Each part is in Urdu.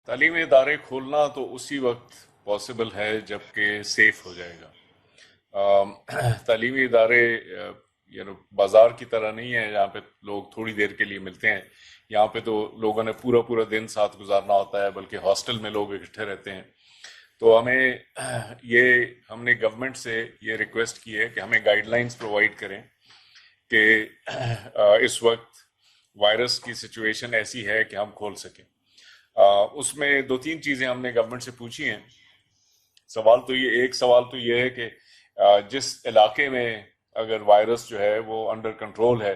تعلیمی ادارے کھولنا تو اسی وقت پاسبل ہے جب کہ سیف ہو جائے گا۔ تعلیمی ادارے بازار کی طرح نہیں ہے جہاں پہ لوگ تھوڑی دیر کے لیے ملتے ہیں۔ یہاں پہ تو لوگوں نے پورا پورا دن ساتھ گزارنا ہوتا ہے، بلکہ ہاسٹل میں لوگ اکٹھے رہتے ہیں۔ تو ہم نے گورنمنٹ سے یہ ریکویسٹ کی ہے کہ ہمیں گائیڈ لائنز پرووائڈ کریں کہ اس وقت وائرس کی سچویشن ایسی ہے کہ ہم کھول سکیں۔ اس میں دو تین چیزیں ہم نے گورنمنٹ سے پوچھی ہیں۔ ایک سوال تو یہ ہے کہ جس علاقے میں اگر وائرس جو ہے وہ انڈر کنٹرول ہے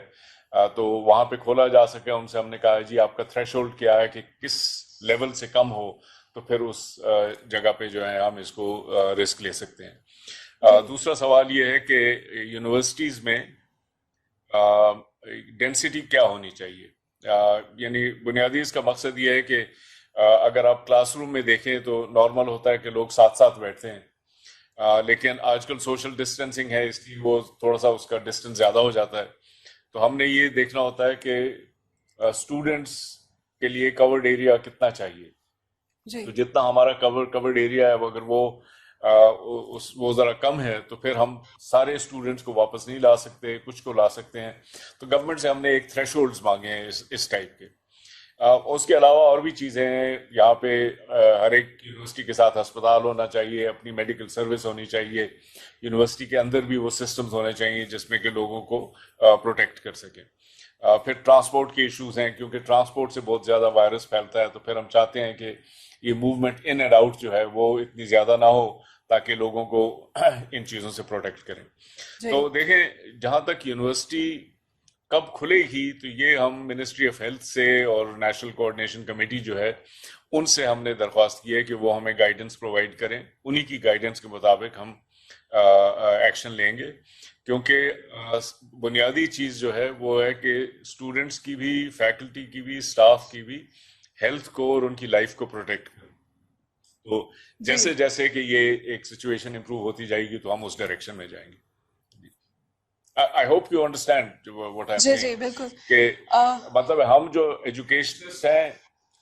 تو وہاں پہ کھولا جا سکے۔ ان سے ہم نے کہا جی آپ کا تھریش ہولڈ کیا ہے کہ کس لیول سے کم ہو تو پھر اس جگہ پہ جو ہے ہم اس کو رسک لے سکتے ہیں۔ دوسرا سوال یہ ہے کہ یونیورسٹیز میں ڈینسٹی کیا ہونی چاہیے، یعنی بنیادی اس کا مقصد یہ ہے کہ اگر آپ کلاس روم میں دیکھیں تو نارمل ہوتا ہے کہ لوگ ساتھ ساتھ بیٹھتے ہیں، لیکن آج کل سوشل ڈسٹینسنگ ہے، اس لیے وہ تھوڑا سا اس کا ڈسٹینس زیادہ ہو جاتا ہے۔ تو ہم نے یہ دیکھنا ہوتا ہے کہ اسٹوڈنٹس کے لیے کورڈ ایریا کتنا چاہیے۔ جی تو جتنا ہمارا کورڈ ایریا ہے اگر وہ ذرا کم ہے تو پھر ہم سارے اسٹوڈنٹس کو واپس نہیں لا سکتے، کچھ کو لا سکتے ہیں۔ تو گورنمنٹ سے ہم نے ایک تھریش ہولڈز مانگے ہیں اس ٹائپ کے۔ اس کے علاوہ اور بھی چیزیں ہیں یہاں پہ، ہر ایک یونیورسٹی کے ساتھ ہسپتال ہونا چاہیے، اپنی میڈیکل سروس ہونی چاہیے، یونیورسٹی کے اندر بھی وہ سسٹمز ہونے چاہیے جس میں کہ لوگوں کو پروٹیکٹ کر سکیں۔ پھر ٹرانسپورٹ کے ایشوز ہیں، کیونکہ ٹرانسپورٹ سے بہت زیادہ وائرس پھیلتا ہے، تو پھر ہم چاہتے ہیں کہ یہ موومنٹ ان اینڈ آؤٹ جو ہے وہ اتنی زیادہ نہ ہو تاکہ لوگوں کو ان چیزوں سے پروٹیکٹ کریں۔ جی تو دیکھیں، جہاں تک یونیورسٹی کب کھلے گی تو یہ ہم منسٹری آف ہیلتھ سے اور نیشنل کوآرڈینیشن کمیٹی جو ہے ان سے ہم نے درخواست کی ہے کہ وہ ہمیں گائیڈنس پرووائڈ کریں، انہی کی گائیڈنس کے مطابق ہم ایکشن لیں گے، کیونکہ بنیادی چیز جو ہے وہ ہے کہ اسٹوڈنٹس کی بھی، فیکلٹی کی بھی، اسٹاف کی بھی ہیلتھ کو اور ان کی لائف کو پروٹیکٹ کریں۔ تو جی جیسے جیسے کہ یہ ایک سچویشن امپروو ہوتی جائے گی تو ہم اس ڈائریکشن میں جائیں گے۔ I hope you understand what I جی ایم جی بالکل سیئنگ کہ مطلب ہم جو ایجوکیشنسٹ ہیں،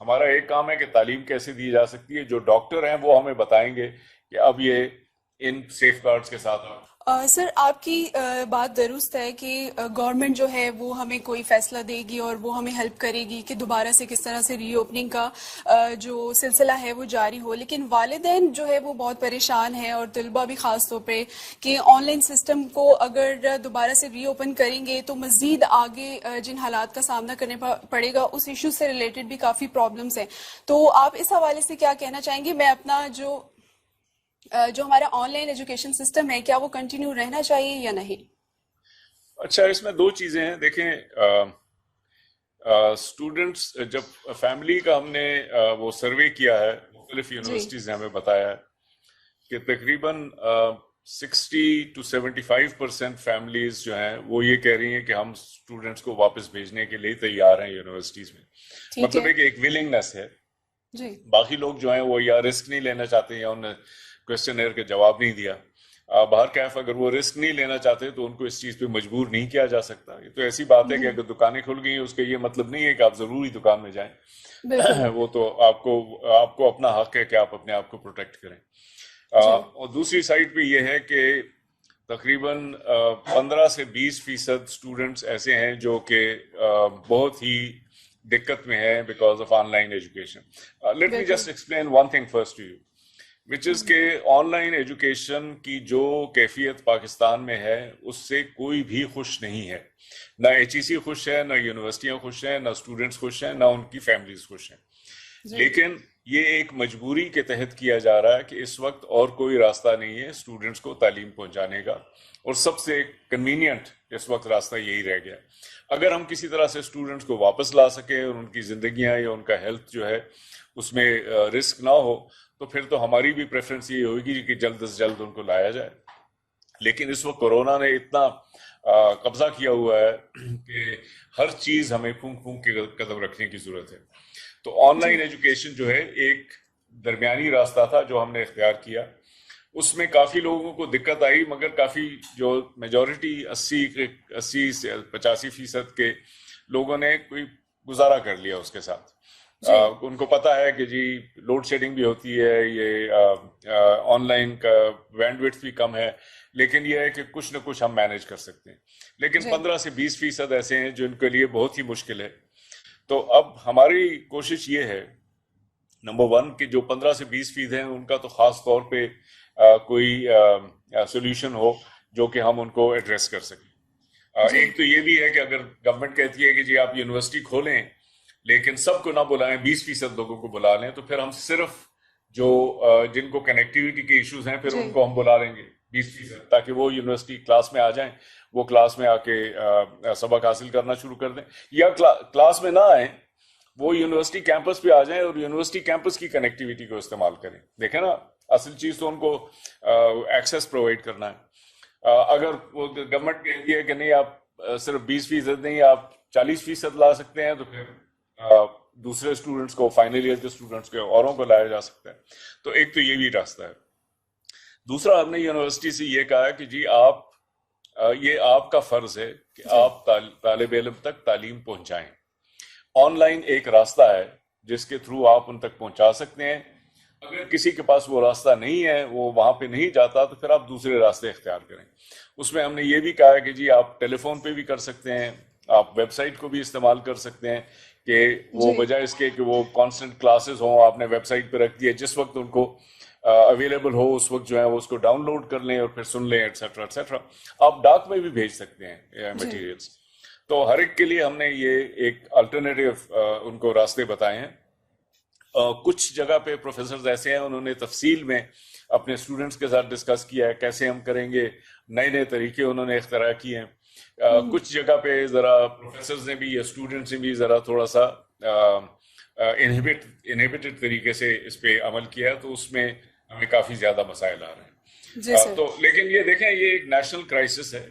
ہمارا ایک کام ہے کہ تعلیم کیسے دی جا سکتی ہے، جو ڈاکٹر ہیں وہ ہمیں بتائیں گے کہ اب یہ ان سیف گارڈز کے ساتھ آپ۔ سر آپ کی بات درست ہے کہ گورنمنٹ جو ہے وہ ہمیں کوئی فیصلہ دے گی اور وہ ہمیں ہیلپ کرے گی کہ دوبارہ سے کس طرح سے ری اوپننگ کا جو سلسلہ ہے وہ جاری ہو، لیکن والدین جو ہے وہ بہت پریشان ہیں، اور طلبہ بھی خاص طور پہ، کہ آن لائن سسٹم کو اگر دوبارہ سے ری اوپن کریں گے تو مزید آگے جن حالات کا سامنا کرنے پڑے گا اس ایشو سے ریلیٹڈ بھی کافی پرابلمس ہیں۔ تو آپ اس حوالے سے کیا کہنا چاہیں گے؟ میں اپنا جو ہمارا آن لائن ایجوکیشن سسٹم ہے کیا وہ کنٹینیو رہنا چاہیے یا نہیں؟ اچھا، اس میں دو چیزیں ہیں۔ دیکھیں، اسٹوڈنٹس جب فیملی کا ہم نے وہ سروے کیا ہے، مختلف جی یونیورسٹیز نے ہمیں بتایا ہے کہ تقریباً 60 to 75% فیملیز جو ہیں وہ یہ کہہ رہی ہیں کہ ہم اسٹوڈنٹس کو واپس بھیجنے کے لیے تیار ہیں یونیورسٹیز میں۔ ٹھیک مطلب ہے۔ ہے کہ ایک ولنگنس ہے۔ جی باقی لوگ جو ہیں وہ یا رسک نہیں لینا چاہتے یا انہیں کوشچنئر کا جواب نہیں دیا۔ بہرکیف اگر وہ رسک نہیں لینا چاہتے تو ان کو اس چیز پہ مجبور نہیں کیا جا سکتا۔ یہ تو ایسی بات ہے کہ اگر دکانیں کھل گئی ہیں اس کا یہ مطلب نہیں ہے کہ آپ ضروری دکان میں جائیں۔ بالکل۔ وہ تو آپ کو اپنا حق ہے کہ آپ اپنے آپ کو پروٹیکٹ کریں۔ جی اور دوسری سائڈ پہ یہ ہے کہ تقریباً 15 سے 20% اسٹوڈنٹس ایسے ہیں جو کہ بہت ہی دقت میں ہے because of online education. Let me بالکل۔ Just explain one thing first to you, which is کہ آن لائن ایجوکیشن کی جو کیفیت پاکستان میں ہے اس سے کوئی بھی خوش نہیں ہے۔ نہ ایچ ای سی خوش ہے، نہ یونیورسٹیاں خوش ہیں، نہ اسٹوڈنٹس خوش ہیں، نہ ان کی فیملیز خوش ہیں۔ جی لیکن یہ ایک مجبوری کے تحت کیا جا رہا ہے کہ اس وقت اور کوئی راستہ نہیں ہے اسٹوڈنٹس کو تعلیم پہنچانے کا، اور سب سے کنوینئنٹ اس وقت راستہ یہی رہ گیا۔ اگر ہم کسی طرح سے اسٹوڈنٹس کو واپس لا سکیں اور ان کی زندگیاں یا ان کا ہیلتھ جو ہے اس میں رسک نہ ہو تو پھر تو ہماری بھی پریفرنس یہ ہوگی کہ جلد از جلد ان کو لایا جائے۔ لیکن اس وقت کورونا نے اتنا قبضہ کیا ہوا ہے کہ ہر چیز ہمیں پھونک پھونک کے قدم رکھنے کی ضرورت ہے۔ تو آن جی لائن ایجوکیشن جو ہے ایک درمیانی راستہ تھا جو ہم نے اختیار کیا۔ اس میں کافی لوگوں کو دقت آئی، مگر کافی جو میجورٹی 80 سے 85% کے لوگوں نے کوئی گزارا کر لیا اس کے ساتھ۔ جی ان کو پتا ہے کہ جی لوڈ شیڈنگ بھی ہوتی ہے، یہ آن لائن کا بینڈ وڈتھ بھی کم ہے، لیکن یہ ہے کہ کچھ نہ کچھ ہم مینج کر سکتے ہیں. لیکن جی 15 سے 20% ایسے ہیں جن کے لیے بہت ہی مشکل ہے. تو اب ہماری کوشش یہ ہے نمبر 1 کہ جو 15 سے 20% ہیں ان کا تو خاص طور پہ کوئی سولوشن ہو جو کہ ہم ان کو ایڈریس کر سکیں. جی ایک تو یہ بھی ہے کہ اگر گورنمنٹ کہتی ہے کہ جی آپ یونیورسٹی کھولیں لیکن سب کو نہ بلائیں، 20% لوگوں کو بلا لیں، تو پھر ہم صرف جو جن کو کنیکٹیوٹی کے ایشوز ہیں پھر جی ان کو ہم بلا لیں گے 20%، تاکہ وہ یونیورسٹی کلاس میں آ جائیں، وہ کلاس میں آ کے سبق حاصل کرنا شروع کر دیں، یا کلاس میں نہ آئیں، وہ یونیورسٹی کیمپس پہ آ جائیں اور یونیورسٹی کیمپس کی کنیکٹیوٹی کو استعمال کریں. دیکھیں نا، اصل چیز تو ان کو ایکسیس پرووائڈ کرنا ہے. اگر وہ گورنمنٹ کہتی ہے کہ نہیں آپ صرف 20% نہیں آپ 40% لا سکتے ہیں، تو پھر دوسرے اسٹوڈنٹس کو، فائنل ایئر کے اسٹوڈنٹس کو، اوروں کو لایا جا سکتا ہے. تو ایک تو یہ بھی راستہ ہے. دوسرا، ہم نے یونیورسٹی سے یہ کہا کہ جی آپ یہ آپ کا فرض ہے کہ جی آپ طالب علم تک تعلیم پہنچائیں. آن لائن ایک راستہ ہے جس کے تھرو آپ ان تک پہنچا سکتے ہیں. اگر کسی کے پاس وہ راستہ نہیں ہے، وہ وہاں پہ نہیں جاتا، تو پھر آپ دوسرے راستے اختیار کریں. اس میں ہم نے یہ بھی کہا کہ جی آپ ٹیلی فون پہ بھی کر سکتے ہیں، آپ ویب سائٹ کو بھی استعمال کر سکتے ہیں، کہ وہ جی بجائے اس کے کہ وہ کانسٹنٹ کلاسز ہوں، آپ نے ویب سائٹ پہ رکھ دیا، جس وقت ان کو اویلیبل ہو اس وقت جو ہے وہ اس کو ڈاؤن لوڈ کر لیں اور پھر سن لیں، ایٹسٹرا ایٹسٹرا. آپ ڈاک میں بھی بھیج سکتے ہیں جی مٹیریلس. تو ہر ایک کے لیے ہم نے یہ ایک الٹرنیٹیو ان کو راستے بتائے ہیں. کچھ جگہ پہ پروفیسرز ایسے ہیں انہوں نے تفصیل میں اپنے اسٹوڈنٹس کے ساتھ ڈسکس کیا ہے کیسے ہم کریں گے، نئے نئے طریقے انہوں نے اختراع کیے ہیں. کچھ جگہ پہ ذرا پروفیسرز نے بھی یا اسٹوڈنٹس نے بھی ذرا تھوڑا سا انہیبیٹڈ طریقے سے اس پہ عمل کیا ہے، تو اس میں ہمیں کافی زیادہ مسائل آ رہے جی ہیں. سر تو لیکن یہ دیکھیں، یہ ایک نیشنل کرائسس ہے،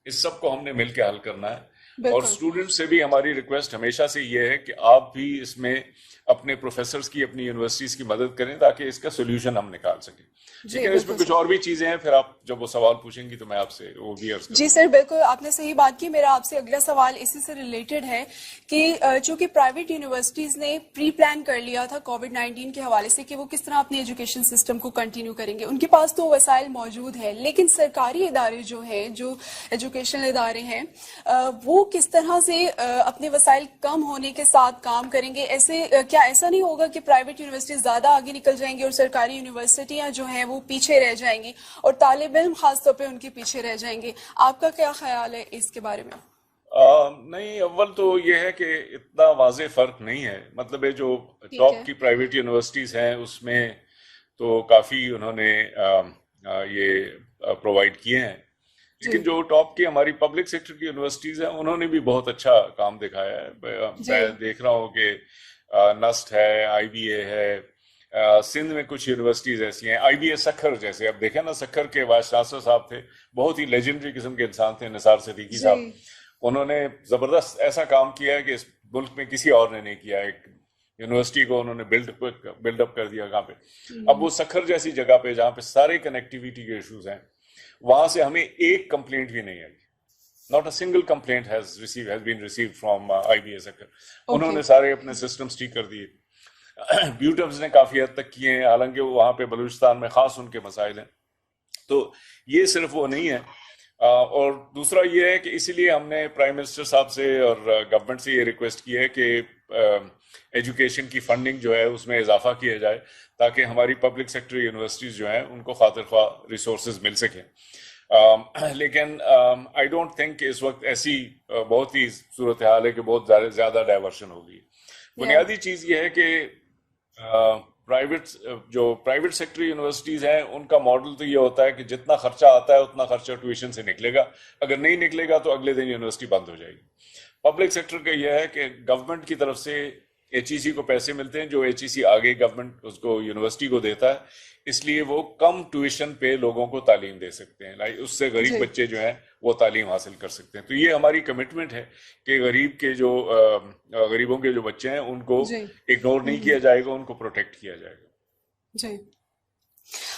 اس سب کو ہم نے مل کے حل کرنا ہے. اور بالکل اسٹوڈنٹ سے بھی ہماری ریکویسٹ ہمیشہ سے یہ ہے کہ آپ بھی اس میں اپنے پروفیسرز کی، اپنی یونیورسٹیز کی مدد کریں تاکہ اس کا سولوشن ہم نکال سکیں. جی لیکن اس میں بالکل کچھ سر. اور بھی چیزیں ہیں، پھر آپ جب وہ سوال پوچھیں گی تو میں آپ سے وہ بھی عرض جی کروں گا. سر بالکل آپ نے صحیح بات کی. میرا آپ سے اگلا سوال اسی سے ریلیٹڈ ہے کہ چونکہ پرائیویٹ یونیورسٹیز نے پری پلان کر لیا تھا کووڈ-19 کے حوالے سے کہ وہ کس طرح اپنے ایجوکیشن سسٹم کو کنٹینیو کریں گے، ان کے پاس تو وسائل موجود ہیں، لیکن سرکاری ادارے جو ہیں، جو ایجوکیشنل ادارے ہیں، وہ کس طرح سے اپنے وسائل کم ہونے کے ساتھ کام کریں گے؟ ایسے کیا ایسا نہیں ہوگا کہ پرائیویٹ یونیورسٹیز زیادہ آگے نکل جائیں گی اور سرکاری یونیورسٹیاں جو ہیں وہ پیچھے رہ جائیں گی اور طالب علم خاص طور پہ ان کے پیچھے رہ جائیں گے؟ آپ کا کیا خیال ہے اس کے بارے میں؟ نہیں، اول تو یہ ہے کہ اتنا واضح فرق نہیں ہے. مطلب ہے جو ٹھیک ہے. ٹاپ کی پرائیویٹ یونیورسٹیز ہیں اس میں تو کافی انہوں نے یہ پرووائڈ کیے ہیں. جی لیکن جو ٹاپ کی ہماری پبلک سیکٹر کی یونیورسٹیز ہیں انہوں نے بھی بہت اچھا کام دکھایا ہے. جی میں دیکھ رہا ہوں کہ نسٹ ہے، آئی بی اے ہے، سندھ میں کچھ یونیورسٹیز ایسی ہیں، آئی بی اے سکھر جیسے. اب دیکھیں نا، سکھر کے وائس چانسلر صاحب تھے، بہت ہی لیجنڈری قسم کے انسان تھے، نثار صدیقی جی صاحب. انہوں نے زبردست ایسا کام کیا ہے کہ اس ملک میں کسی اور نے نہیں کیا. ایک یونیورسٹی کو انہوں نے بلڈ اپ کر دیا. کہاں پہ؟ اب وہ سکھر جیسی جگہ پہ جہاں پہ سارے کنیکٹیویٹی کے ایشوز ہیں، وہاں سے ہمیں ایک کمپلینٹ بھی نہیں آئی. Not a single complaint has been received from I B A Sukkur. انہوں اوکے. نے سارے اپنے سسٹمز ٹھیک کر دیے. بیوٹمز نے کافی حد تک کیے ہیں، حالانکہ وہاں پہ بلوچستان میں خاص ان کے مسائل ہیں. تو یہ صرف وہ نہیں ہے. اور دوسرا یہ ہے کہ اسی لیے ہم نے پرائم منسٹر صاحب سے اور گورنمنٹ سے یہ ریکویسٹ کی ہے کہ ایجوکیشن کی فنڈنگ جو ہے اس میں اضافہ کیا جائے تاکہ ہماری پبلک سیکٹر یونیورسٹیز جو ہیں ان کو خاطر خواہ ریسورسز مل سکیں. لیکن آئی ڈونٹ تھنک کہ اس وقت ایسی بہت ہی صورتحال ہے کہ بہت زیادہ ڈائیورشن ہوگی. بنیادی چیز یہ ہے کہ پرائیویٹ سیکٹر یونیورسٹیز ہیں ان کا ماڈل تو یہ ہوتا ہے کہ جتنا خرچہ آتا ہے اتنا خرچہ ٹیوشن سے نکلے گا، اگر نہیں نکلے گا تو اگلے دن یونیورسٹی بند ہو جائے گی. پبلک سیکٹر کا یہ ہے کہ گورنمنٹ کی طرف سے ایچ ای سی کو پیسے ملتے ہیں، جو ایچ ای سی آگے گورنمنٹ اس کو یونیورسٹی کو دیتا ہے، اس لیے وہ کم ٹیوشن پہ لوگوں کو تعلیم دے سکتے ہیں. اس سے غریب بچے جو ہیں وہ تعلیم حاصل کر سکتے ہیں. تو یہ ہماری کمٹمنٹ ہے کہ غریبوں کے جو بچے ہیں ان کو اگنور نہیں کیا جائے گا، ان کو پروٹیکٹ کیا جائے گا. جی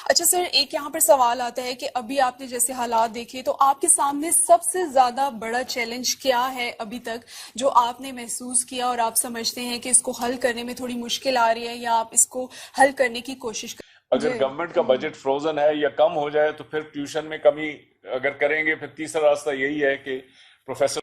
اچھا سر، ایک یہاں پر سوال آتا ہے کہ ابھی آپ نے جیسے حالات دیکھے تو آپ کے سامنے سب سے زیادہ بڑا چیلنج کیا ہے ابھی تک جو آپ نے محسوس کیا اور آپ سمجھتے ہیں کہ اس کو حل کرنے میں تھوڑی مشکل آ رہی ہے یا آپ اس کو حل کرنے کی کوشش اگر جی گورنمنٹ کا بجٹ فروزن ہے یا کم ہو جائے تو پھر ٹیوشن میں کمی اگر کریں گے، پھر تیسرا راستہ یہی ہے کہ پروفیسر